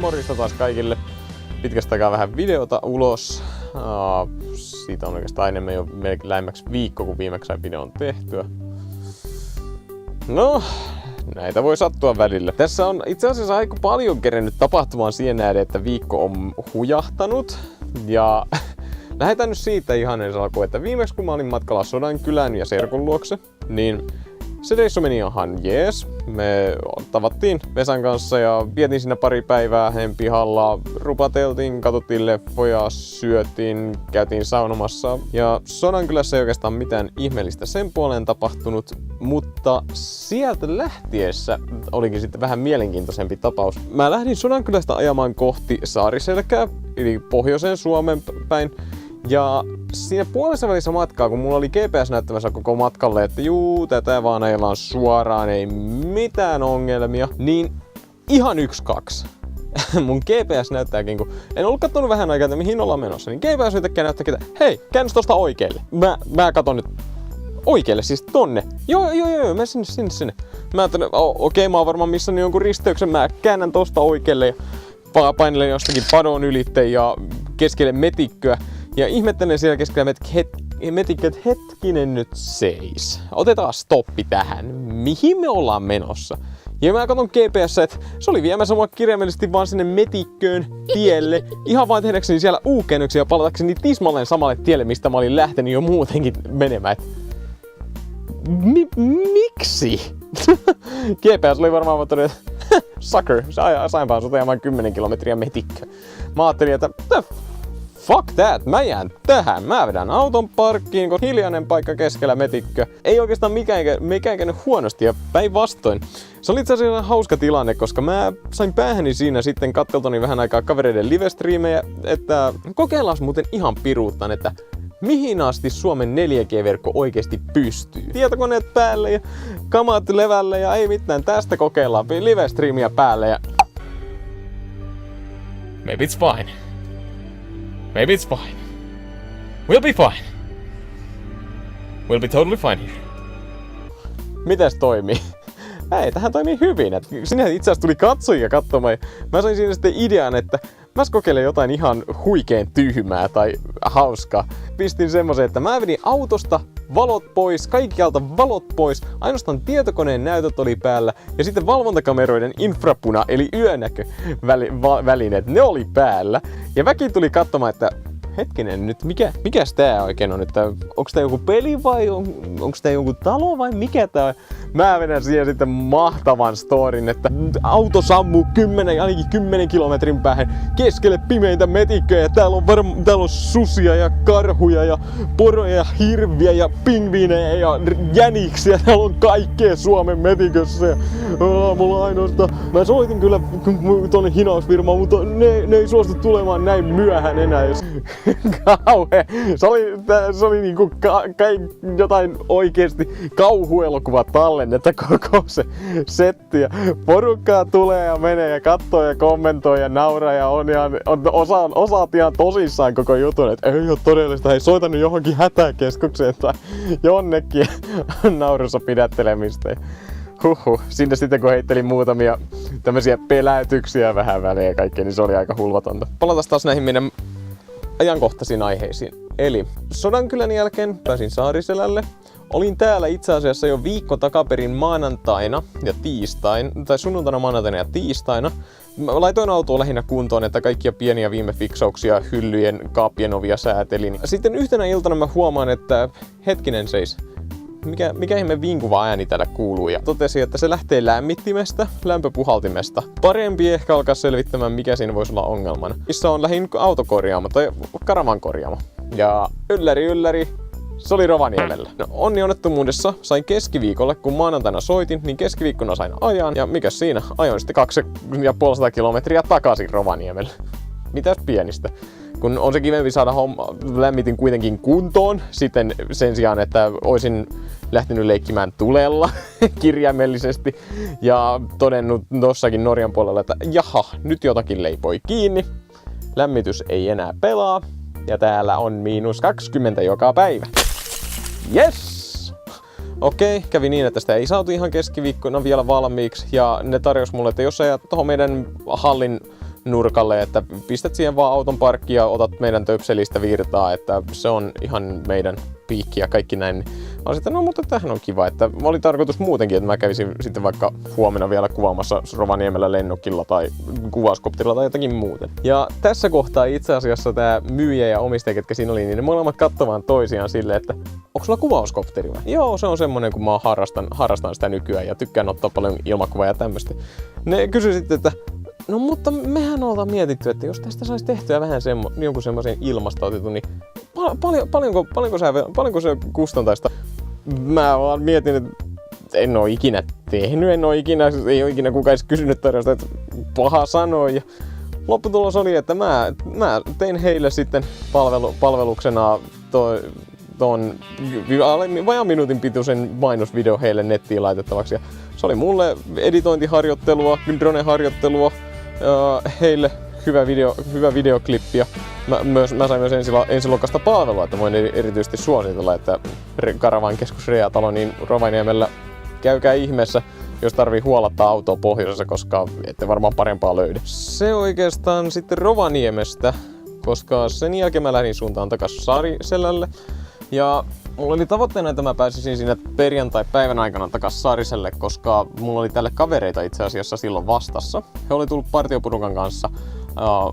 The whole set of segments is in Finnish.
Morjesta taas kaikille. Pitkästä aikaa vähän videota ulos. Siitä on oikeastaan enemmän jo melkein lähemmäksi viikko, kun viimeksi sain videon tehtyä. No, näitä voi sattua välillä. Tässä on itse asiassa aika paljon kerennyt tapahtumaan siihen nähden, että viikko on hujahtanut. Ja lähdetään nyt siitä ihan ensin alkuun, että viimeksi kun mä olin matkalla Sodankylän ja Serkun luokse, niin se reissu meni ihan jees. Me tavattiin Vesan kanssa ja vietin siinä pari päivää heidän pihalla. Rupateltiin, katsottiin leffoja, syötiin, käytiin saunomassa. Ja Sodankylässä ei oikeastaan mitään ihmeellistä sen puoleen tapahtunut, mutta sieltä lähtiessä olikin sitten vähän mielenkiintoisempi tapaus. Mä lähdin Sodankylästä ajamaan kohti Saariselkää, eli pohjoiseen Suomen päin. Ja siinä puolessa välissä matkaa, kun mulla oli GPS näyttämässä koko matkalle, että juu, tätä vaan ajellaan suoraan, ei mitään ongelmia, niin ihan 1-2. Mun GPS näyttääkin, kun en ollut kattonut vähän aikaa, että mihin ollaan menossa, niin GPS yhtäkkiä näyttääkin, että hei, käännös tosta oikealle. Mä katon nyt oikealle, siis tonne. Joo, mä sinne. Mä ajattelin, okei, mä oon varmaan missannut jonkun risteyksen, mä käännän tosta oikealle ja painelen jostakin padon ylitte ja keskelle metikköä. Ja ihmettelen siellä keskellä metikköä, että hetkinen nyt seis. Otetaan stoppi tähän. Mihin me ollaan menossa? Ja mä katson GPS, että se oli viemässä mua kirjaimellisesti vaan sinne metikköön tielle. Ihan vaan tehdäkseni siellä U-käännöksiä ja palatakseni tismalleen samalle tielle, mistä mä olin lähtenyt jo muutenkin menemään. Miksi? GPS oli varmaan vaan todennut, että sucker, sainpaa sut ajamaan 10 kilometriä metikköön. Mä ajattelin, että fuck that, mä jään tähän. Mä vedän auton parkkiin, kun hiljainen paikka keskellä metikköä. Ei oikeastaan mikään käynyt huonosti ja päinvastoin. Se oli itse asiassa hauska tilanne, koska mä sain päähäni siinä sitten katteltoni vähän aikaa kavereiden live-striimejä, että kokeillaan muuten ihan piruuttaan, että mihin asti Suomen 4G-verkko oikeesti pystyy. Tietokoneet päälle ja kamat levälle ja ei mitään, tästä kokeillaan live-striimiä päälle ja maybe it's fine. Maybe it's fine. We'll be fine. We'll be totally fine here. Mites toimii? Ei, tähän toimii hyvin. Sinne itse asiassa tuli katsojia katsomaan. Mä sain siinä sitten idean, että mä kokeilen jotain ihan huikeen tyhmää tai hauskaa. Pistin semmosen, että mä vedin autosta valot pois, kaikkialta valot pois, ainoastaan tietokoneen näytöt oli päällä ja sitten valvontakameroiden infrapuna eli yönäkövälineet, ne oli päällä. Ja väki tuli katsomaan, että hetkinen nyt, mikäs tää oikein on, että onks tää joku peli vai onks tää joku talo vai mikä tää on? Mä vedän siihen sitten mahtavan storin, että auto sammuu ainakin 10 kilometrin päähän keskelle pimeintä metikköjä ja täällä on susia ja karhuja ja poroja ja hirviä ja pingviinejä ja jäniksiä. Täällä on kaikkea Suomen metikössä ja mulla ainoastaan. Mä soitin kyllä tonne hinausfirmaan, mutta ne ei suostu tulemaan näin myöhään enää. Kauhe. Se oli niinku jotain oikeesti kauhuelokuva tallennetta koko se setti. Ja porukkaa tulee ja menee ja katsoo ja kommentoi ja nauraa ja osaat ihan tosissaan koko jutun, että ei oo todellista, hei soita nyt johonkin hätäkeskukseen tai jonnekin naurussa pidättelemistä. Sinne sitten kun heittelin muutamia tämmösiä peläytyksiä vähän väliä ja kaikkea, niin se oli aika hulvatonta. Palataan taas näihin meidän ajankohtaisiin aiheisiin. Eli Sodankylän jälkeen pääsin Saariselälle. Olin täällä itse asiassa jo viikko takaperin maanantaina ja tiistaina, tai sunnuntaina, maanantaina ja tiistaina. Mä laitoin autoa lähinnä kuntoon, että kaikkia pieniä viimefiksauksia hyllyjen, kaappien ovia säätelin. Sitten yhtenä iltana mä huomaan, että hetkinen seis. Mikä ihme vinkuva ääni täällä kuuluu ja totesin, että se lähtee lämmittimestä, lämpöpuhaltimesta. Parempi ehkä alkaa selvittämään, mikä siinä voisi olla ongelmana. Missä on lähin autokorjaamo tai karavan korjaamo. Ja ylläri, se oli Rovaniemellä. No, onni onnettomuudessa sain keskiviikolle, kun maanantaina soitin, niin keskiviikkona sain ajan. Ja mikäs siinä? Ajoin sitten 250 kilometriä takaisin Rovaniemelle. Mitäs pienistä? Kun on se kivempi saada lämmitin kuitenkin kuntoon, sitten sen sijaan, että olisin lähtenyt leikkimään tulella kirjaimellisesti ja todennut tossakin Norjan puolella, että jaha, nyt jotakin leipoi kiinni, lämmitys ei enää pelaa ja täällä on -20 joka päivä. Yes! Okei, kävi niin, että sitä ei saatu ihan keskiviikkona vielä valmiiksi ja ne tarjosi mulle, että jos sä jäät tuohon meidän hallin nurkalle, että pistät siihen vaan auton parkkiin ja otat meidän töpselistä virtaa, että se on ihan meidän piikki ja kaikki näin. Mä sitten, no mutta tämähän on kiva, että oli tarkoitus muutenkin, että mä kävisin sitten vaikka huomenna vielä kuvaamassa Rovaniemellä lennokilla tai kuvauskopterilla tai jotakin muuten. Ja tässä kohtaa itse asiassa tää myyjä ja omistaja, ketkä siinä oli, niin ne molemmat katsomaan toisiaan silleen, että onko sulla kuvauskopteri vai? Joo, se on semmonen, kun mä harrastan sitä nykyään ja tykkään ottaa paljon ilmakuvaa ja tämmöstä. Ne kysyi sitten, että no mutta mehän ollaan mietitty, että jos tästä saisi tehtyä vähän jonkun semmoisen ilmasta otettu, niin paljonko se kustantaista? Mä vaan mietin, että en oo ikinä tehnyt, ei oo ikinä kukaan edes kysynyt tarjosta, että paha sanoa. Ja lopputulos oli, että mä tein heille sitten palveluksena ton vajaan minuutin pituisen mainosvideo heille nettiin laitettavaksi. Ja se oli mulle editointiharjoittelua, drone-harjoittelua, heille hyvä videoklippi ja mä sain myös ensilokasta palvelua, että voin erityisesti suositella, että Karavan keskus Reatalo niin Rovaniemellä käykää ihmeessä, jos tarvii huolattaa autoa pohjoisessa, koska ette varmaan parempaa löydä. Se oikeastaan sitten Rovaniemestä, koska sen jälkeen mä lähdin suuntaan takaisin Saariselälle. Ja mulla oli tavoitteena, että mä pääsisin siinä perjantai-päivän aikana takaisin Saariselle, koska mulla oli tälle kavereita itse asiassa silloin vastassa. He oli tullut partioporukan kanssa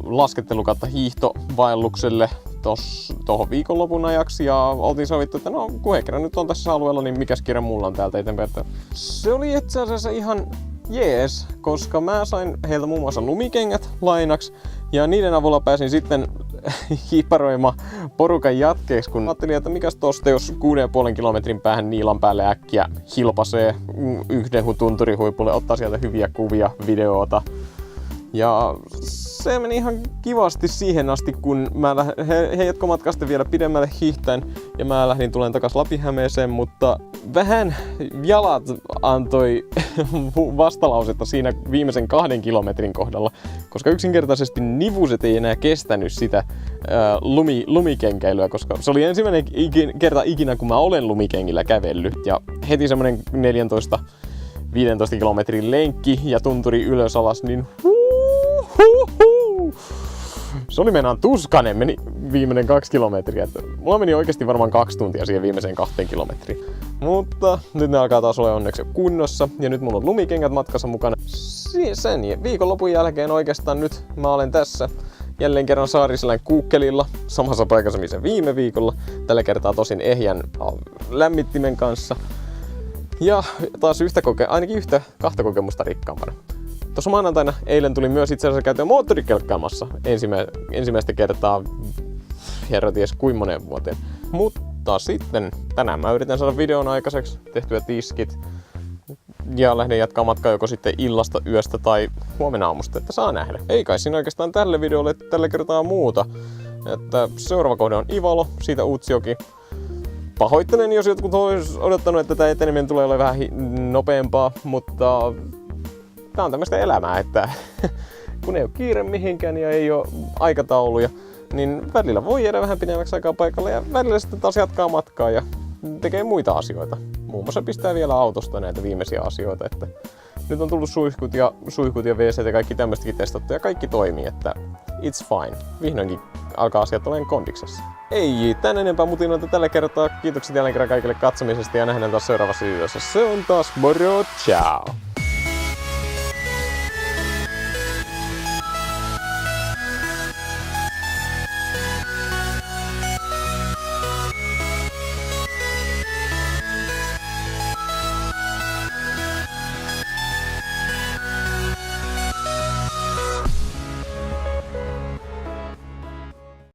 laskettelu kautta hiihtovaellukselle tuohon viikonlopun ajaksi ja oltiin sovittu, että no kun he kerran nyt on tässä alueella, niin mikäs kirja mulla on täältä eteenpäin. Se oli itse asiassa ihan jees, koska mä sain heiltä muun muassa lumikengät lainaksi ja niiden avulla pääsin sitten hiipparoimaan porukan jatkeeksi, kun ajattelin, että mikäs tosta, jos 6,5 kilometrin päähän Niilan päälle äkkiä hilpasee yhden tunturihuipulle, ottaa sieltä hyviä kuvia, videoita. Ja se meni ihan kivasti siihen asti, kun he jatko matkasta vielä pidemmälle hiihtäen ja mä lähdin tulen takas Lapihämeeseen, mutta vähän jalat antoi vastalausetta siinä viimeisen 2 kilometrin kohdalla, koska yksinkertaisesti nivuset ei enää kestänyt sitä lumikenkäilyä, koska se oli ensimmäinen kerta ikinä, kun mä olen lumikengillä kävellyt ja heti semmonen 14-15 kilometrin lenkki ja tunturi ylös alas, niin se oli meinaan tuskainen, meni viimeinen 2 kilometriä. Mulla meni oikeasti varmaan 2 tuntia siihen viimeiseen 2 kilometriin. Mutta nyt ne alkaa taas olla onneksi kunnossa ja nyt mulla on lumikengät matkassa mukana. Sen viikonlopun jälkeen oikeastaan nyt mä olen tässä jälleen kerran Saariselän kuukkelilla samassa paikassa missä viime viikolla. Tällä kertaa tosin ehjän lämmittimen kanssa. Ja taas ainakin 2 kokemusta rikkaampana. Tuossa maanantaina eilen tuli myös itse asiassa käytyä moottorikelkkaamassa ensimmäistä kertaa herra ties kuinka moneen vuoteen. Mutta sitten tänään mä yritän saada videon aikaiseksi, tehtyä tiskit ja lähden jatkaa matkaa joko sitten illasta, yöstä tai huomenna aamusta, että saa nähdä. Ei kai siinä oikeastaan tälle videolle tällä kertaa muuta. Että seuraava kohde on Ivalo, siitä Utsjoki. Pahoittelen, jos jotkut olisi odottanut, että tämä eteneminen tulee olemaan vähän nopeampaa, mutta tää on tämmöistä elämää, että kun ei ole kiire mihinkään ja ei ole aikatauluja, niin välillä voi jäädä vähän pidemmäksi aikaa paikalle ja välillä sitten taas jatkaa matkaa ja tekee muita asioita. Muun muassa pistää vielä autosta näitä viimeisiä asioita, että nyt on tullut suihkut ja WC ja kaikki tämmöistäkin testattu ja kaikki toimii, että it's fine. Vihdoinkin alkaa asiat olemaan kondiksessa. Ei tän enempää mutinoita tällä kertaa. Kiitokset jälleen kerran kaikille katsomisesta ja nähdään taas seuraavassa videossa. Se on taas moro, ciao!